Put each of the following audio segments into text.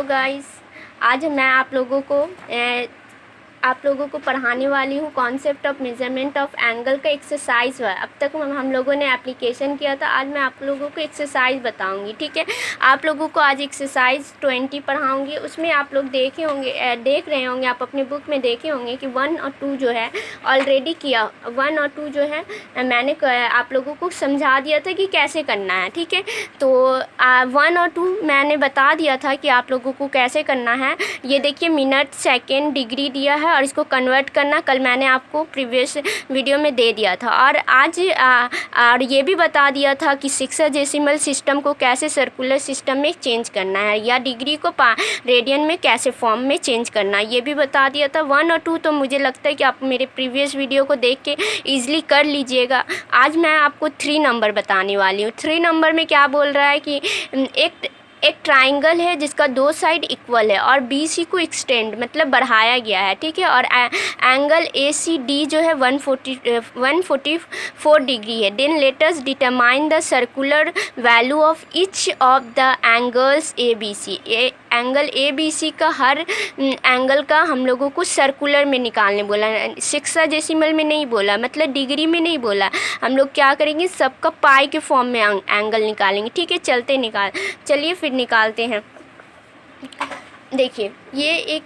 तो गाइस आज मैं आप लोगों को पढ़ाने वाली हूँ concept of measurement of angle का एक्सरसाइज है। अब तक हम लोगों ने एप्लीकेशन किया था, आज मैं आप लोगों को एक्सरसाइज बताऊंगी। ठीक है, आप लोगों को आज एक्सरसाइज 20 पढ़ाऊंगी। उसमें आप लोग देख रहे होंगे, आप अपने बुक में देखे होंगे कि 1 और 2 जो है ऑलरेडी किया। 1 और 2 जो है मैंने आप लोगों को समझा दिया था कि कैसे करना है। ठीक है, तो 1 और 2 मैंने बता दिया था कि आप लोगों को कैसे करना है। ये देखिए, मिनट, सेकेंड, डिग्री दिया है और इसको कन्वर्ट करना कल मैंने आपको प्रीवियस वीडियो में दे दिया था। और आज और ये भी बता दिया था कि सेक्साडेसिमल सिस्टम को कैसे सर्कुलर सिस्टम में चेंज करना है, या डिग्री को रेडियन में कैसे फॉर्म में चेंज करना है, ये भी बता दिया था। 1 और 2 तो मुझे लगता है कि आप मेरे प्रीवियस वीडियो को देख के ईजिली कर लीजिएगा। आज मैं आपको 3 नंबर बताने वाली हूँ। 3 नंबर में क्या बोल रहा है कि एक ट्राइंगल है जिसका 2 साइड इक्वल है और BC को एक्सटेंड मतलब बढ़ाया गया है। ठीक है, और एंगल ACD जो है 144 डिग्री है। Then let us determine the circular value of each of the angles ABC। Angle ABC का हर एंगल का हम लोगों को सर्कुलर में निकालने बोला, सेक्साडेसिमल में नहीं बोला, मतलब डिग्री में नहीं बोला। हम लोग क्या करेंगे, सबका पाई के फॉर्म में एंगल निकालेंगे। ठीक है, चलिए फिर निकालते हैं। देखिए, ये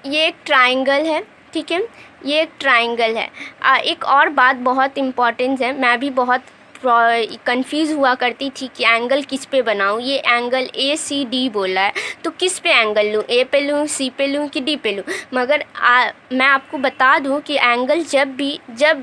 एक ट्राइंगल है। ठीक है, ये एक ट्राइंगल है। एक और बात बहुत इम्पॉर्टेंट है, मैं भी बहुत कंफ्यूज हुआ करती थी कि एंगल किस पे बनाऊँ। ये एंगल ACD बोला है, तो किस पे एंगल लूँ, A पे लूँ, C पे लूँ कि D पे लूँ। मगर मैं आपको बता दूँ कि एंगल जब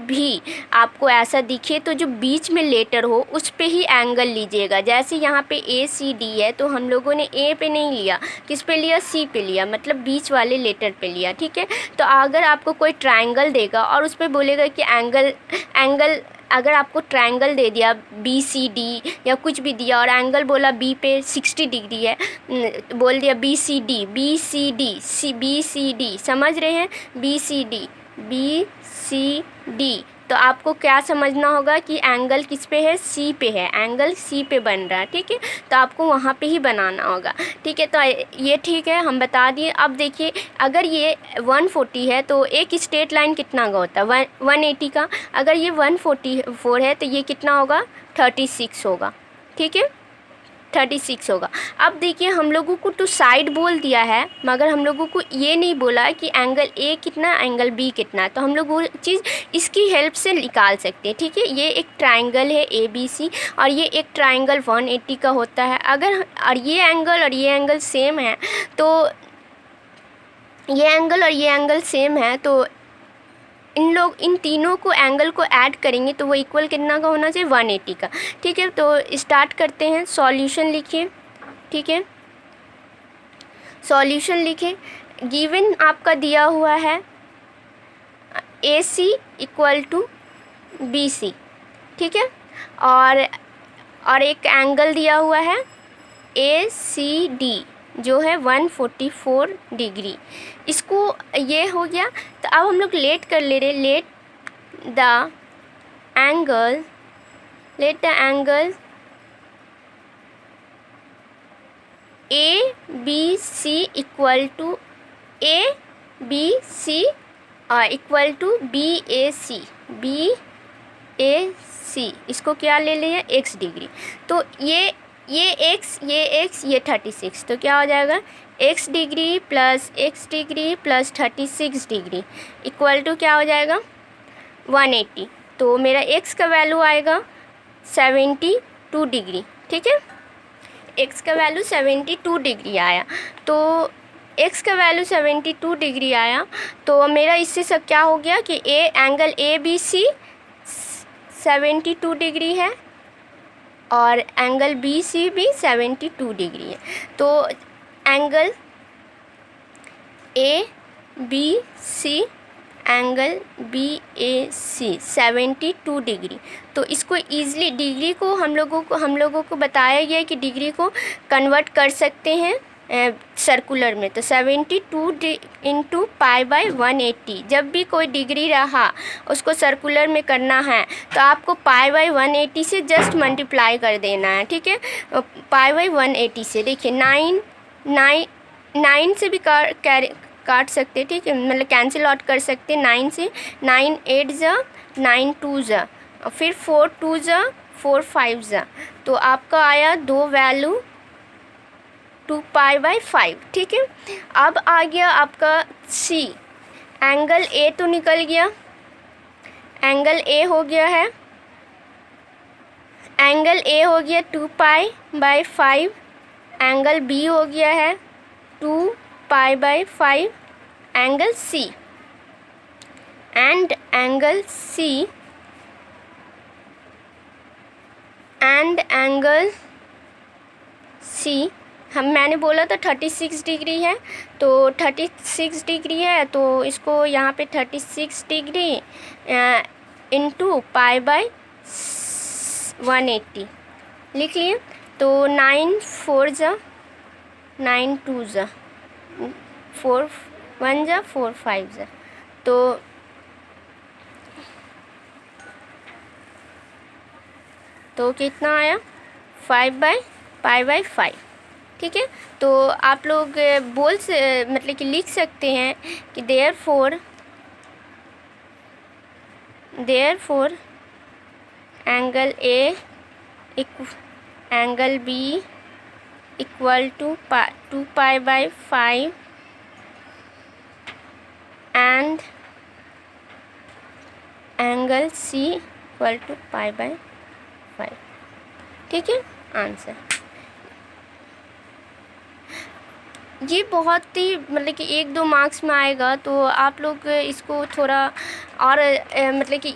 भी आपको ऐसा दिखे तो जो बीच में लेटर हो उस पे ही एंगल लीजिएगा। जैसे यहाँ पे ACD है तो हम लोगों ने A पे नहीं लिया, किस पे लिया, C पे लिया, मतलब बीच वाले लेटर पे लिया। ठीक है, तो अगर आपको कोई ट्राइंगल देगा और उस पर बोलेगा कि एंगल अगर आपको ट्रायंगल दे दिया BCD या कुछ भी दिया और एंगल बोला B पे 60 डिग्री है, बोल दिया BCD, समझ रहे हैं, BCD, तो आपको क्या समझना होगा कि एंगल किस पे है, C पे है, एंगल C पे बन रहा है। ठीक है, तो आपको वहाँ पे ही बनाना होगा। ठीक है, तो ये ठीक है, हम बता दिए। अब देखिए, अगर ये 140 है तो एक स्ट्रेट लाइन कितना का होता है, 180 का। अगर ये 144 है तो ये कितना होगा, 36 होगा। ठीक है, 36 होगा। अब देखिए, हम लोगों को तो साइड बोल दिया है, मगर हम लोगों को ये नहीं बोला कि एंगल A कितना, एंगल B कितना, तो हम लोग वो चीज़ इसकी हेल्प से निकाल सकते हैं। ठीक है, ये एक ट्रायंगल है ABC और ये एक ट्रायंगल 180 का होता है। अगर और ये एंगल सेम है तो ये एंगल सेम है तो इन तीनों को एंगल को ऐड करेंगे तो वो इक्वल कितना का होना चाहिए, 180 का। ठीक है, तो स्टार्ट करते हैं। सॉल्यूशन लिखिए। ठीक है, सॉल्यूशन लिखिए। गिवन आपका दिया हुआ है AC इक्वल टू BC। ठीक है, और एक एंगल दिया हुआ है ACD जो है 144 डिग्री। इसको ये हो गया, तो अब हम लोग लेट कर ले रहे, let the angle ABC equal to BAC। इसको क्या ले लिया, x डिग्री। तो ये x, ये 36, तो क्या हो जाएगा, x degree plus 36 degree equal to क्या हो जाएगा, 180। तो मेरा x का वैल्यू आएगा 72 डिग्री। ठीक है, x का वैल्यू 72 डिग्री आया। तो x का वैल्यू 72 डिग्री आया तो मेरा इससे सब क्या हो गया कि एंगल ABC 72 डिग्री है और एंगल BC भी 72 डिग्री है। तो एंगल BAC 72 डिग्री। तो इसको ईज़िली डिग्री को हम लोगों को बताया गया है कि डिग्री को कन्वर्ट कर सकते हैं सर्कुलर में। तो 72 इंटू π/180, जब भी कोई डिग्री रहा उसको सर्कुलर में करना है तो आपको π/180 से जस्ट मल्टीप्लाई कर देना है। ठीक है, π/180 से देखिए 9 9 से भी काट सकते, ठीक है, मतलब कैंसिल आउट कर सकते 9 से। 9 8 जा, 9 2 जा, और फिर 4 2 जा, 4 5 जा, तो आपका आया 2 वैल्यू 2π/5, ठीक है। अब आ गया आपका सी, एंगल ए तो निकल गया, एंगल ए हो गया है, एंगल ए हो गया 2π/5, एंगल बी हो गया है 2π/5, angle C, and angle C मैंने बोला था 36 डिग्री है, तो 36 डिग्री है, तो इसको यहाँ पे 36 डिग्री इंटू π/180 लिख लिए। तो 9 4 जा, 9 2 जा, 4 1 जा, 4 5 जा, तो कितना आया 5/π/5, ठीक है। तो आप लोग मतलब कि लिख सकते हैं कि therefore angle A angle B equal to 2π/5 and angle C equal to π/5, ठीक है। आंसर ये बहुत ही मतलब कि 1-2 मार्क्स में आएगा, तो आप लोग इसको थोड़ा और मतलब कि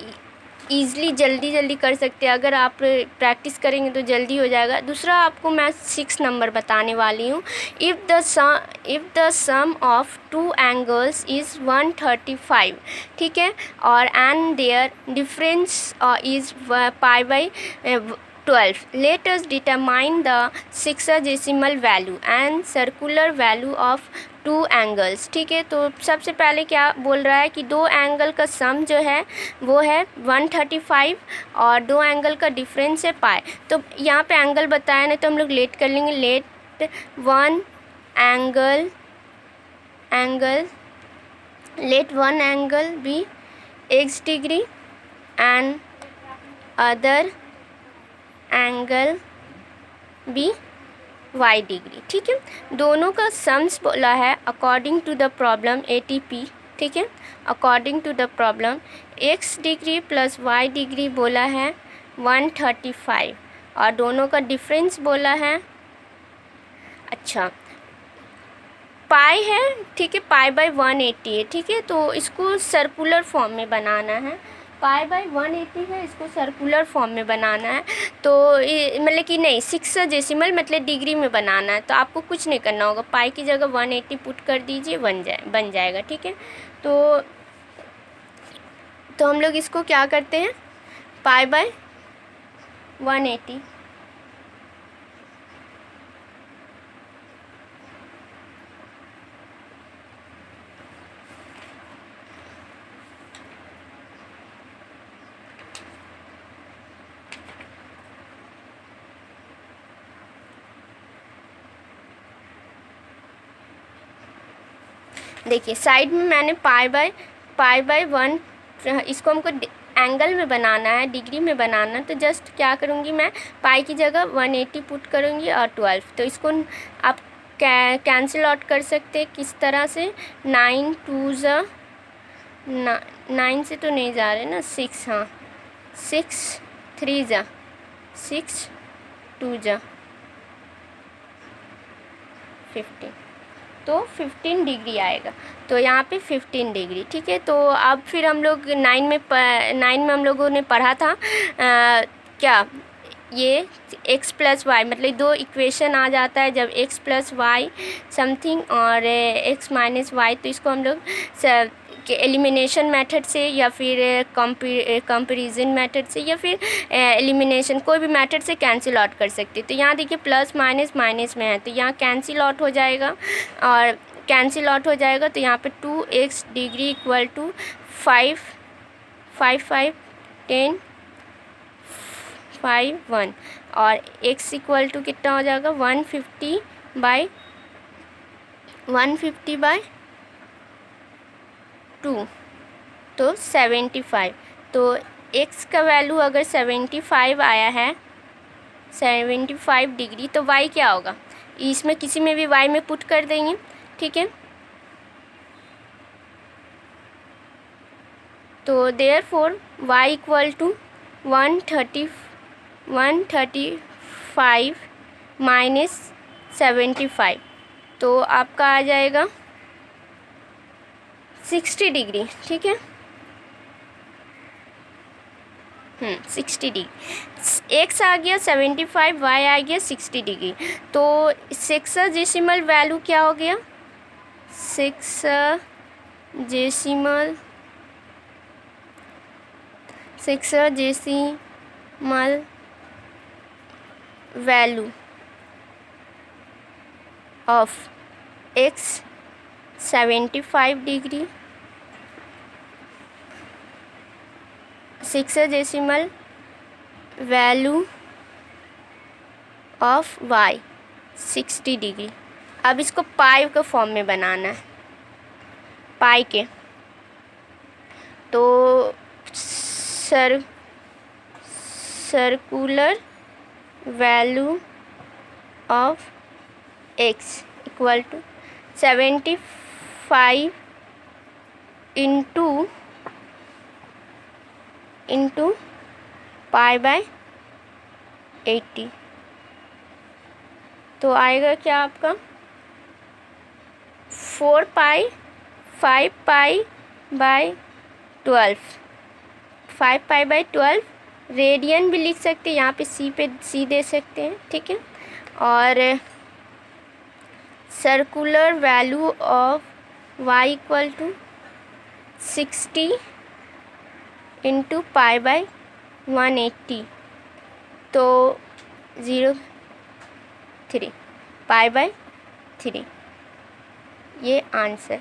ईज़िली जल्दी कर सकते हैं। अगर आप प्रैक्टिस करेंगे तो जल्दी हो जाएगा। दूसरा आपको मैं 6 नंबर बताने वाली हूँ। If the sum of 2 angles is 135, ठीक है, और and their difference is π/12, let us determine the sexagesimal value and circular value of 2 angles, ठीक है। तो सबसे पहले क्या बोल रहा है कि 2 एंगल का सम जो है वो है 135 और 2 एंगल का डिफरेंस है पाई। तो यहाँ पे एंगल बताया ना, तो हम लोग लेट कर लेंगे, let one angle be x degree and other angle be y degree, ठीक है। दोनों का सम्स बोला है according to the problem ATP, ठीक है। According to the problem x degree plus y degree बोला है 135 और दोनों का डिफरेंस बोला है, अच्छा पाई है, ठीक है, π/180 है, ठीक है। तो इसको सर्कुलर फॉर्म में बनाना है, π/180 है, इसको सर्कुलर फॉर्म में बनाना है। तो मतलब कि नहीं, 6 डेसिमल मतलब डिग्री में बनाना है, तो आपको कुछ नहीं करना होगा, पाई की जगह 180 पुट कर दीजिए, बन जाएगा, ठीक है। तो हम लोग इसको क्या करते हैं, π/180 देखिए साइड में मैंने π/1, इसको हमको एंगल में बनाना है, डिग्री में बनाना है, तो जस्ट क्या करूँगी मैं, पाई की जगह 180 पुट करूँगी और 12, तो इसको आप कैंसिल आउट कर सकते हैं किस तरह से, 9 2 जा, 9 से तो नहीं जा रहे ना, 6, हाँ 6 3 जा, 6 2 जा 15, तो 15 डिग्री आएगा। तो यहाँ पे 15 डिग्री, ठीक है। तो अब फिर हम लोग 9 में हम लोगों ने पढ़ा था क्या, ये x + y मतलब 2 इक्वेशन आ जाता है जब x + y समथिंग और x - y, तो इसको हम लोग एलिमिनेशन मेथड से या फिर कंपैरिजन मेथड से या फिर एलिमिनेशन कोई भी मेथड से कैंसिल आउट कर सकते हैं। तो यहाँ देखिए प्लस माइनस माइनस में है, तो यहाँ कैंसिल आउट हो जाएगा, और कैंसिल आउट हो जाएगा, तो यहाँ पे 2x डिग्री इक्वल टू 5 5 5 10 5 1 और x इक्वल टू कितना हो जाएगा 150/2 150/2 तो 75। तो x का वैल्यू अगर 75 आया है, 75 डिग्री, तो y क्या होगा? इसमें किसी में भी y में पुट कर देंगे, ठीक है। तो therefore y equal to 135 minus 75, तो आपका आ जाएगा 60 डिग्री, ठीक है। 60 डिग्री, x आ गया 75, y आ गया 60 डिग्री। तो सेक्साडेसिमल वैल्यू क्या हो गया? Sexagesimal value of x 75 degree, sexagesimal value of y 60 degree. अब इसको पाई के फॉर्म में बनाना है, पाई के। तो circular value of x equal to 75 into π/80, तो आएगा क्या आपका 4π 5π/12, 5π/12 रेडियन भी लिख सकते हैं, यहाँ पे सी दे सकते हैं, ठीक है। और circular value of y equal to 60 into π/180, तो 0.3 π/3, ये आंसर।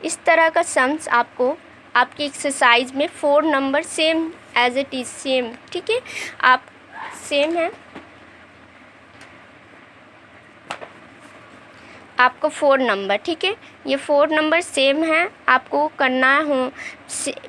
इस तरह का सम्स आपको आपकी एक्सरसाइज में 4 number same as it is same, ठीक है। आप सेम है, आपको 4 नंबर, ठीक है, ये 4 नंबर सेम है, आपको करना हो।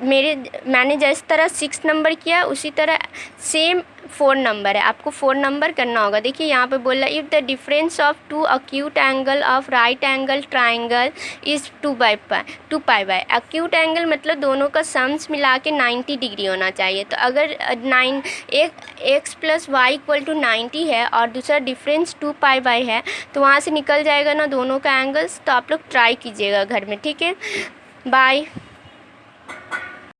मैंने जिस तरह 6 नंबर किया उसी तरह सेम 4 नंबर है, आपको 4 नंबर करना होगा। देखिए यहाँ पे बोला if the difference of 2 acute angle of right angle triangle is 2π/। Acute angle मतलब दोनों का सम्स मिला के 90 डिग्री होना चाहिए। तो अगर x + y इक्वल टू 90 है और दूसरा डिफरेंस 2π/, है तो वहाँ से निकल जाएगा ना दोनों का एंगल्स। तो आप लोग ट्राई कीजिएगा घर में, ठीक है। बाय।